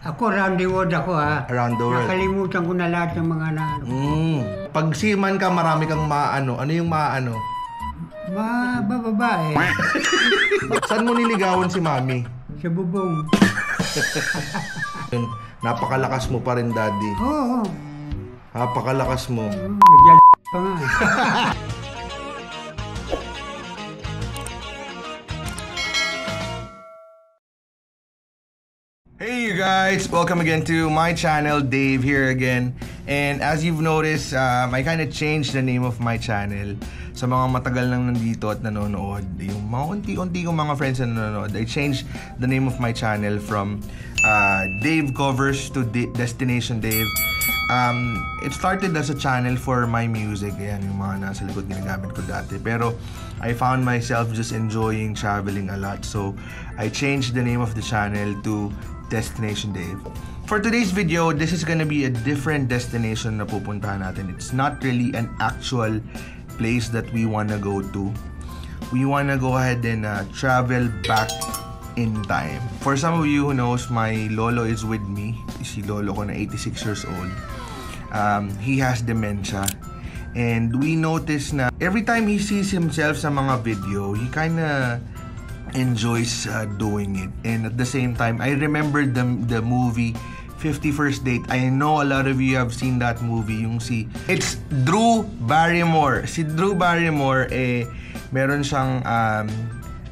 Ako, around the world ako ha. Around the world. Nakalimutan ko na lahat ng mga Pag seaman ka, marami kang maano. Ano yung maano? Babae. Saan mo niligawan si Mami? Sa bubong. Napakalakas mo pa rin, Daddy. Oo. Napakalakas mo. Nagyan pa nga. Hey you guys! Welcome again to my channel. Dave here again. And as you've noticed, I kind of changed the name of my channel. Sa mga matagal nang nandito at nanonood, yung mga unti-unti kong mga friends na nanonood, I changed the name of my channel from Dave Covers to Destination Dave. It started as a channel for my music. Ayan, yung mga nasa likod ginagamit ko dati. Pero I found myself just enjoying traveling a lot. So I changed the name of the channel to Destination Dave. For today's video, this is gonna be a different destination na pupuntahan natin. It's not really an actual place that we wanna go to. We wanna go ahead and travel back in time. For some of you who knows, my lolo is with me. Si lolo ko na 86 years old. He has dementia. And we notice na every time he sees himself sa mga video, he kinda enjoys doing it. And at the same time, I remember the movie 51st Date. I know a lot of you have seen that movie. It's Drew Barrymore. Si Drew Barrymore, meron siyang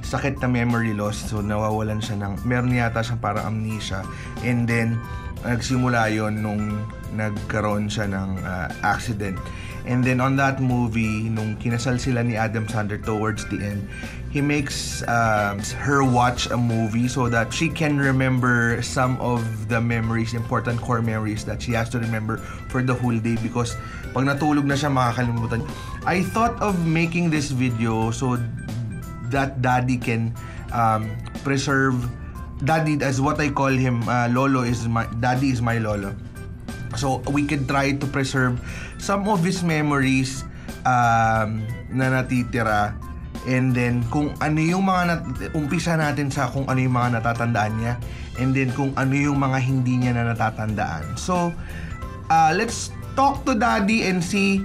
sakit na memory loss. So nawawalan siya meron yata siyang parang amnesia. And then nagsimula yon nung nagkaroon siya ng accident. And then on that movie, nung kinasal sila ni Adam Sandler towards the end, he makes her watch a movie so that she can remember some of the memories, important core memories that she has to remember for the whole day, because pag natulog na siya, makakalimutan. I thought of making this video so that Daddy can preserve, Daddy, as what I call him, Lolo is Daddy is my Lolo. So we could try to preserve some of his memories na natitira, and then kung ano yung mga umpisa natin sa kung ano yung mga natatandaan niya, and then kung ano yung mga hindi niya na natatandaan. So let's talk to Daddy and see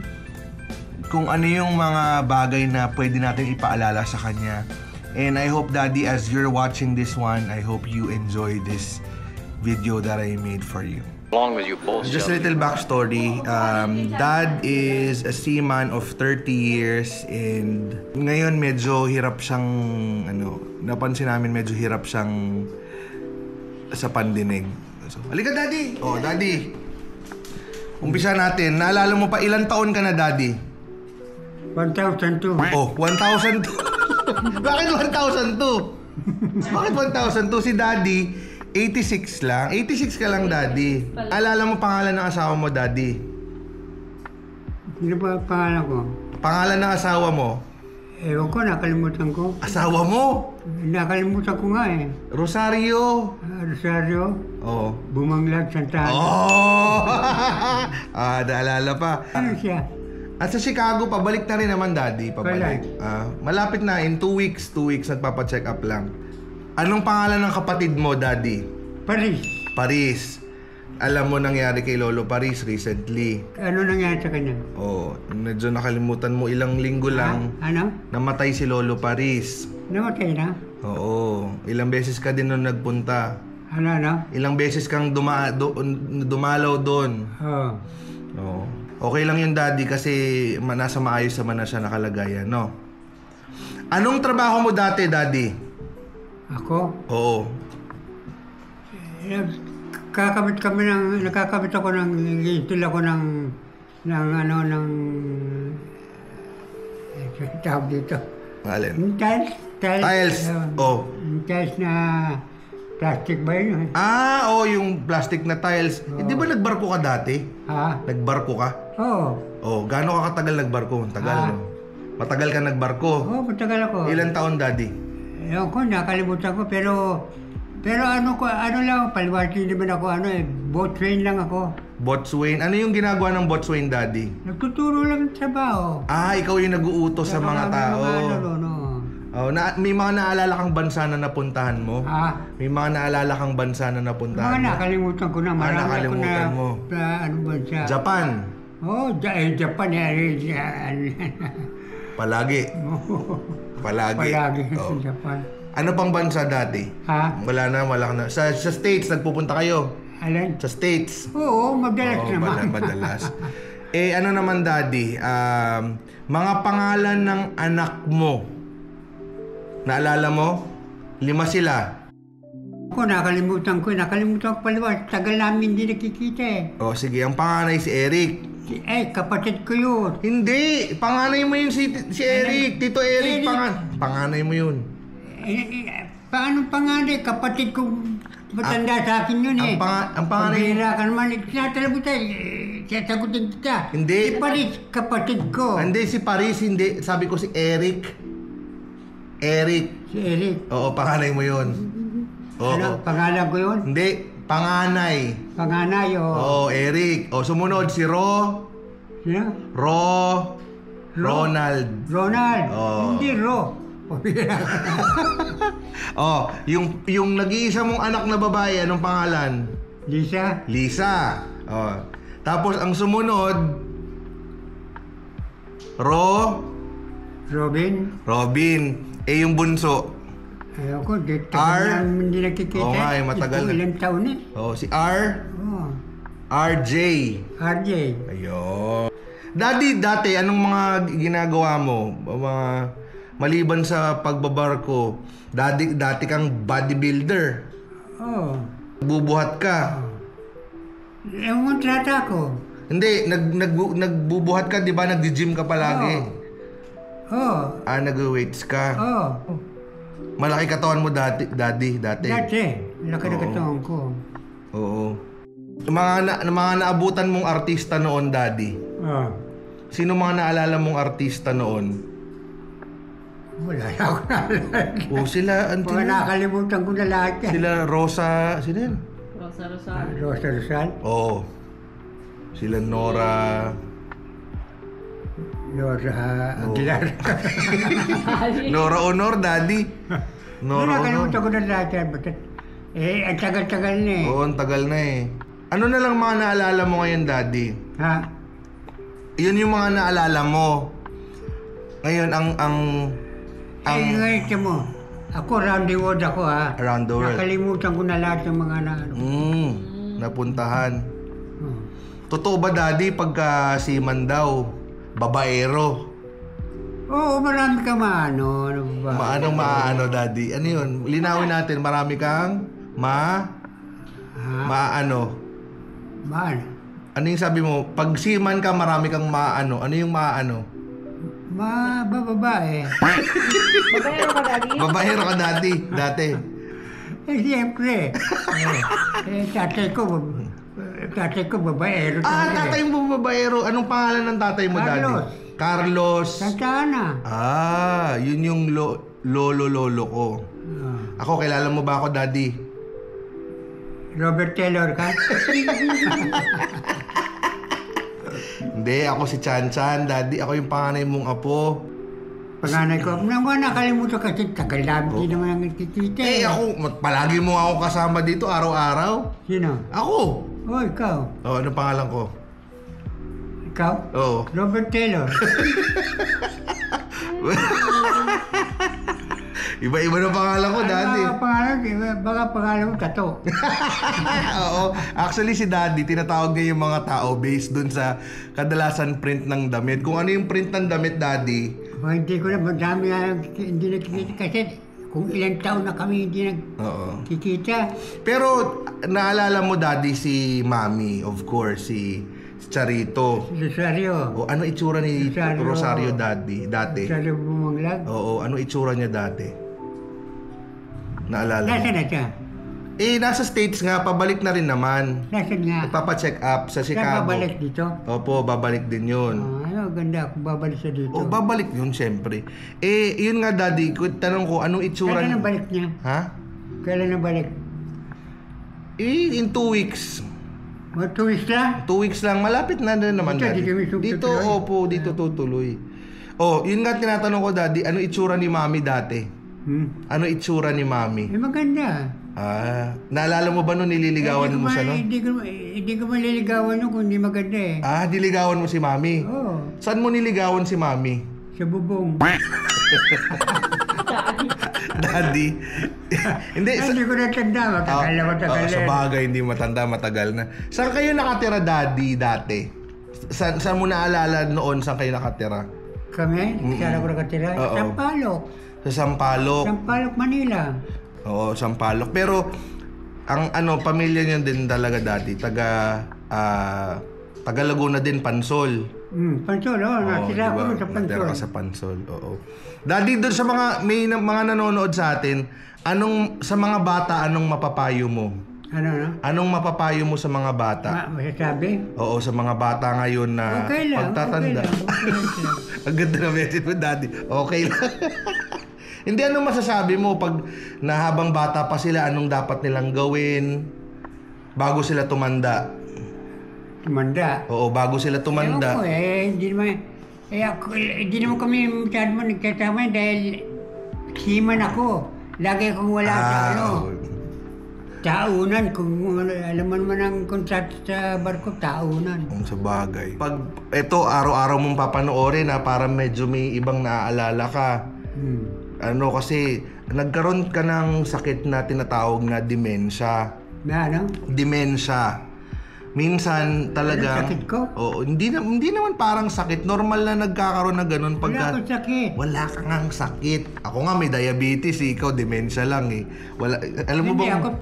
kung ano yung mga bagay na pwede natin ipaalala sa kanya. And I hope, Daddy, as you're watching this one, I hope you enjoy this video that I made for you. Along with you both. Just a little backstory. Dad is a seaman of 30 years, and ngayon medyo hirap siyang, napansin namin medyo hirap siyang sa pandinig. So, halika, Daddy! Oh, Daddy! Umpisa natin. Naalala mo pa, ilang taon ka na, Daddy? 1,002. Oh, 1,002. Bakit 1,002? Bakit 1,002? Si Daddy 86 lang. 86 ka lang, Daddy. Alala mo pangalan ng asawa mo, Daddy? Ano ba pangalan ko? Pangalan ng asawa mo? Ewan ko, nakalimutan ko. Asawa mo? Nakalimutan ko nga Rosario. Rosario. Oh. Bumanglag, Santana. Oh! Naalala pa. Ano siya? At sa Chicago, pabalik na rin naman, Daddy. Pabalik. Malapit na, in 2 weeks. 2 weeks, nagpapacheck up lang. Anong pangalan ng kapatid mo, Daddy? Paris. Paris. Alam mo nangyari kay Lolo Paris recently. Ano nangyari sa kanya? Oh, medyo nakalimutan mo, ilang linggo lang. Ano? Namatay si Lolo Paris. Namatay na? Oo. Ilang beses ka din nung nagpunta. Ano? Ilang beses kang dumalaw doon. Oo. Oo. Okay lang yun, Daddy, kasi nasa maayos naman na siya nakalagayan, no? Anong trabaho mo dati, Daddy? Ako? Oo. Nakakabit ako ng, nag-install ako ng tawag dito. Alin? Tiles. Tiles? Oh. Tiles na plastic ba yun? Yung plastic na tiles. Di ba nagbarko ka dati? Ha? Nagbarko ka? Oo. Oh, gaano ka katagal nagbarko? Tagal, no? Matagal ka nagbarko? Oo, matagal ako. Ilan taon, Daddy? Ewan ko, nakalimutan ko, pero ano lang, paliwanag naman ako, boatswain lang ako. Boatswain? Ano yung ginagawa ng boatswain, Daddy? Nagtuturo lang ng trabaho. Ikaw yung nag-uutos sa mga tao. Oh, may mga naalala kang bansa na napuntahan mo? May mga naalala kang bansa na napuntahan mo? Nakalimutan ko na. Marami nakalimutan mo. Ano bansa? Japan. Japan. Palagi. Palagi sa Japan. Ano pang bansa dati? Wala na. Sa States, nagpupunta kayo? Alin? Sa States? Oo, madalas naman. Madalas. Ano naman, Daddy? Mga pangalan ng anak mo. Naalala mo? 5 sila. Nakalimutan ko pala. Tagal namin hindi nakikita Sige. Ang panganay si Eric. Kapatid ko yun. Hindi. Panganay mo yun si Eric. Tito Eric. Panganay mo yun. Paano panganay? Kapatid ko. Matanda sa akin yun Ang panganay... Pagbihira ka naman. Tinatalabutan. Sasagutin kita. Hindi. Si Paris, kapatid ko. Hindi, si Paris. Hindi. Sabi ko si Eric. Si Eric. Oo, panganay mo yun. Ano? Pangalan ko yun? Hindi. Panganay, Eric. Sumunod si Sino? Ronald. Hindi yung nag-iisa mong anak na babae, anong pangalan? Lisa. Tapos ang sumunod, Robin. Yung bunso? Ayoko, tagal namin hindi nakikita. Oo nga, matagal na. Ilang taon si RJ. Ayun. Daddy, dati, anong mga ginagawa mo? Maliban sa pagbabarko, dati kang bodybuilder. Bubuhat ka. Yung kontrata ko. Hindi, nagbubuhat ka, di ba? Nag-gym ka palagi. Nag-weights ka. Malaki katawan mo dati. Dati, laki na katawan ko. Oo. Mga naabutan mong artista noon, Daddy. Sino mga naalala mong artista noon? Wala na ako naalala. Sila, mga nakalimutan ko na lahat yan. Sila Rosa, sino yan? Rosa Rosal? Oo. Sila Nora Aguilar. Nora Honor, Daddy. Nakalimutan ko na lahat yan. Ang tagal-tagal na Oo, ang tagal na Ano na lang mga naalala mo ngayon, Daddy? Yun yung mga naalala mo. Ngayon, ngayon mo. Ako, round the world ako, Around the world. Nakalimutan ko na lahat ng mga napuntahan. Totoo ba, Daddy, pagka seaman daw, babaero? Oo, marami ka maano. Maano, Daddy? Ano yun? Linawin natin, marami kang maano? Ano yung sabi mo? Pag seaman ka, marami kang maano. Ano yung maano? Babae. Babaero ka, Daddy? Babaero ka, dati. Siyempre. Tatay ko babaero. Tatay mo babaero. Anong pangalan ng tatay mo, Daddy? Carlos. Santana. Yun yung lolo ko. Ako, kilala mo ba ako, Daddy? Robert Taylor ka? Hindi, ako si Chan Chan, Daddy. Ako yung panganay mong apo. Panganay ko? Nakalimutan kasi tagal namin hindi naman nagkikita. Ako, palagi mo ako kasama dito araw-araw. Sino? Ako. Ikaw. Ano pangalan ko? Ikaw? Oo. Robert Taylor. Iba-iba na pangalan ko, Daddy. Baka pangalan mo, Tato. Oo. Actually, si Daddy, tinatawag niya yung mga tao based dun sa kadalasan print ng damit. Kung ano yung print ng damit, Daddy. Hindi ko na, madami na hindi nakikita kasi kung ilang taon na kami hindi nagkikita. Pero, naalala mo, Daddy, si Mami, of course, si Charito. Rosario. Ano itsura ni Rosario, Daddy, dati? Rosario Bumanglag? Oo, ano itsura niya dati? Naalala mo? Nasaan na siya? Nasa States nga, pabalik na rin naman. Nasaan nga? Nagpapa-check up sa Chicago. Saan babalik dito? Opo, babalik din yun. Ganda ako babalik siya dito. Babalik yun, syempre. Yun nga, Daddy, tanong ko, anong itsura Kailan na balik niya? Kailan na balik? In 2 weeks. 2 weeks lang? 2 weeks lang, malapit na din naman, Daddy. Dito, opo, dito tutuloy. Yun nga tinatanong ko, Daddy, ano itsura ni Mami dati? Ano itsura ni Mami? Maganda. Naalala mo ba nung nililigawan mo siya, no? Hindi ko maliligawan yun kung hindi maganda eh. Niligawan mo si Mami? Oo. Saan mo niligawan si Mami? Sa bubong. Daddy. Hindi. Hindi ko natanda. Matagal na. Sa bagay, hindi matanda, matagal na. Saan kayo nakatira, Daddy, dati? Saan mo naalala noon saan kayo nakatira? Kami? Saan ako nakatira? Sampalok. Sa Sampalok? Sampalok, Manila. Oo, Sampalok. Pero, ang pamilya niya din talaga, Daddy, taga Laguna din, Pansol. Pansol, natira diba? ako sa Pansol. Natira ka sa Pansol, oo. Daddy, doon sa mga nanonood sa atin, sa mga bata, anong mapapayo mo? Anong mapapayo mo sa mga bata? Masasabi? Oo, sa mga bata ngayon na pagtatanda. Okay lang. Ang ganda na message mo, Daddy. Okay lang. Hindi, anong masasabi mo pag habang bata pa sila, anong dapat nilang gawin bago sila tumanda? Tumanda? Oo, bago sila tumanda. Hindi naman kami masyado nagkasama dahil siman ako. Lagi akong wala sa taunan. Kung alam mo naman ang kontrata sa barko, taunan. Sa bagay. Pag ito, araw-araw mong papanoorin para medyo may ibang naaalala ka. Kasi nagkaroon ka ng sakit na tinatawag na demensya. Demensya. Minsan talaga. Sakit ko? Oo, hindi naman parang sakit. Normal na nagkakaroon ng ganun Wala akong sakit. Wala ka ngang sakit. Ako nga may diabetes, ikaw demensya lang eh. Wala, alam mo Hindi ba? ako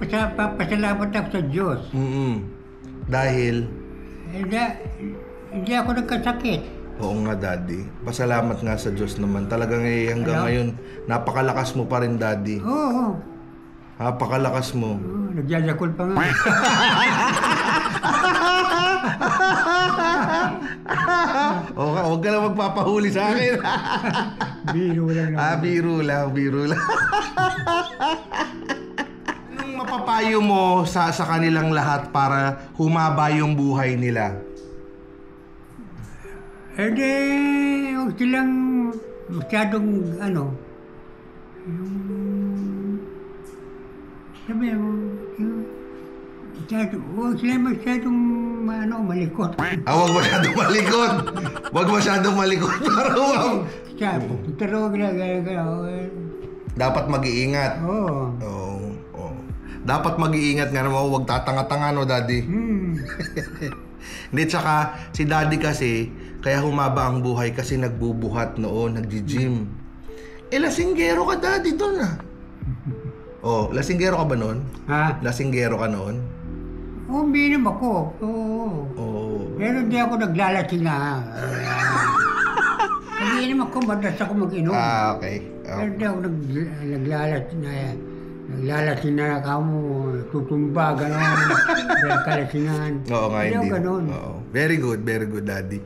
pasalamat ako sa Diyos. Dahil? Hindi ako nagkasakit. Oo nga, Daddy. Pasalamat nga sa Diyos naman. Talagang hanggang ngayon, napakalakas mo pa rin, Daddy. Oo. Napakalakas mo. Nagyayakol pa nga. Huwag ka lang magpapahuli sa akin. Biro lang naman. Biro lang. Anong mapapayo mo sa kanilang lahat para humaba yung buhay nila? Huwag silang masyadong sabi mo, huwag sila masyadong malikot. Huwag masyadong malikot. Huwag masyadong malikot. Pero dapat mag-iingat. Oo. Dapat mag-iingat nga naman. Huwag tatanga-tanga, no, Daddy? Hindi, tsaka si Daddy kasi, kaya humaba ang buhay kasi nagbubuhat noon, nagji-gym. Lasinggero ka, Daddy, doon lasinggero ka ba noon? Lasinggero ka noon? Umiinom ako. Pero hindi ako naglalasing na. Umiinom ako, madalas ako mag-inom. Okay. Pero hindi ako naglalasing na. Naglalasing na kamo, tutumba, gano'n. Kalasingan. Oo nga, hindi. Very good, Daddy.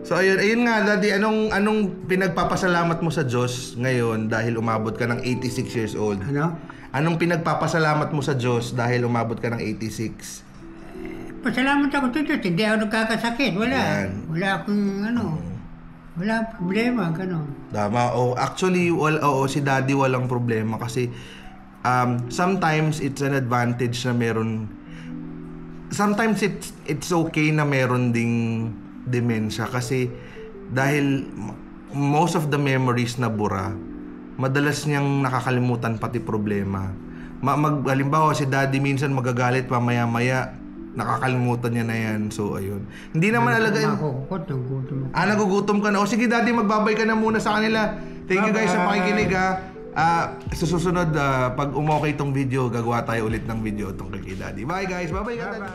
So ayun nga, Daddy, anong pinagpapasalamat mo sa Diyos ngayon dahil umabot ka ng 86 years old? Anong pinagpapasalamat mo sa Diyos dahil umabot ka ng 86? Pasalamat ako sa Diyos, hindi ako nagkakasakit. Wala akong wala problema, gano'n. Tama. Actually, si Daddy walang problema kasi sometimes it's an advantage na sometimes it's okay na meron ding demensya kasi dahil most of the memories na bura, madalas niyang nakakalimutan pati problema. Halimbawa si Daddy minsan magagalit pa maya-maya, nakakalimutan niya na yan. So ayun. Hindi naman alagain. Nagugutom ka na. Sige Daddy, magbabay ka na muna sa kanila. Thank you guys sa pakikinig sa susunod, pag umokay itong video, gagawa tayo ulit ng video tungkol kay Daddy. Bye guys! Bye-bye ka, Daddy!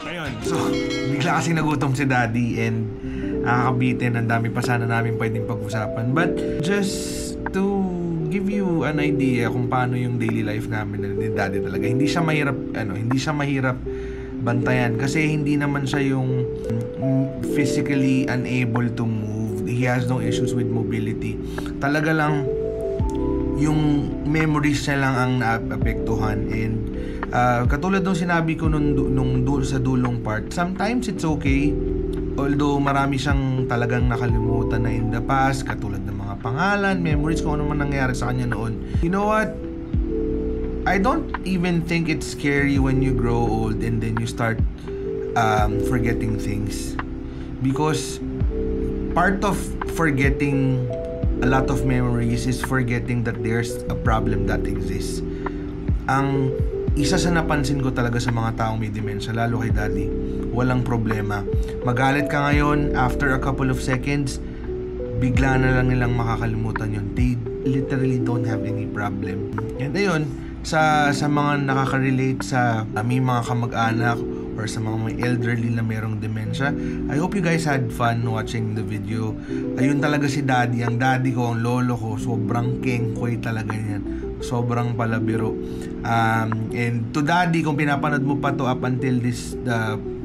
Ayun, so, bigla kasi nagutom si Daddy and nakakabitin. Ang dami pa sana namin pwedeng pag-usapan. But, just to give you an idea kung paano yung daily life namin ni Daddy talaga. Hindi siya mahirap bantayan kasi hindi naman siya yung physically unable to move. He has no issues with mobility. Talaga lang yung memories niya lang ang naapektuhan and katulad nung sinabi ko nung sa dulong part, sometimes it's okay although marami siyang talagang nakalimutan na in the past, katulad ng mga pangalan, memories, kung ano man nangyari sa kanya noon. You know what? I don't even think it's scary when you grow old and then you start forgetting things. Because part of forgetting a lot of memories is forgetting that there's a problem that exists. Ang isa sa napansin ko talaga sa mga taong may dementia, lalo kay Daddy, walang problema. Magalit ka ngayon, after a couple of seconds, bigla na lang nilang makakalimutan yun. They literally don't have any problem. And ayun, sa mga nakaka-relate sa may mga kamag-anak or sa mga may elderly na merong dementia, I hope you guys had fun watching the video. Ayun talaga si Daddy, ang daddy ko, ang lolo ko, sobrang kengkoy talaga yan. Sobrang palabiro. And to Daddy, kung pinapanood mo pa to up until this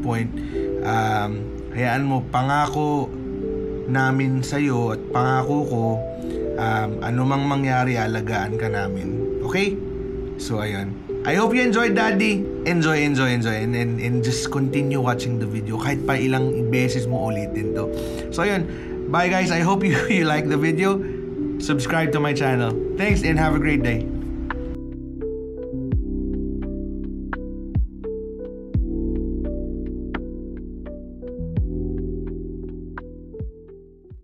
point, hayaan mo, pangako namin sa'yo at pangako ko, anumang mangyari, alagaan ka namin. Okay? So, ayun. I hope you enjoyed, Daddy. Enjoy. And just continue watching the video. Kahit pa ilang beses mo ulitin to. So, ayun. Bye, guys. I hope you like the video. Subscribe to my channel. Thanks and have a great day.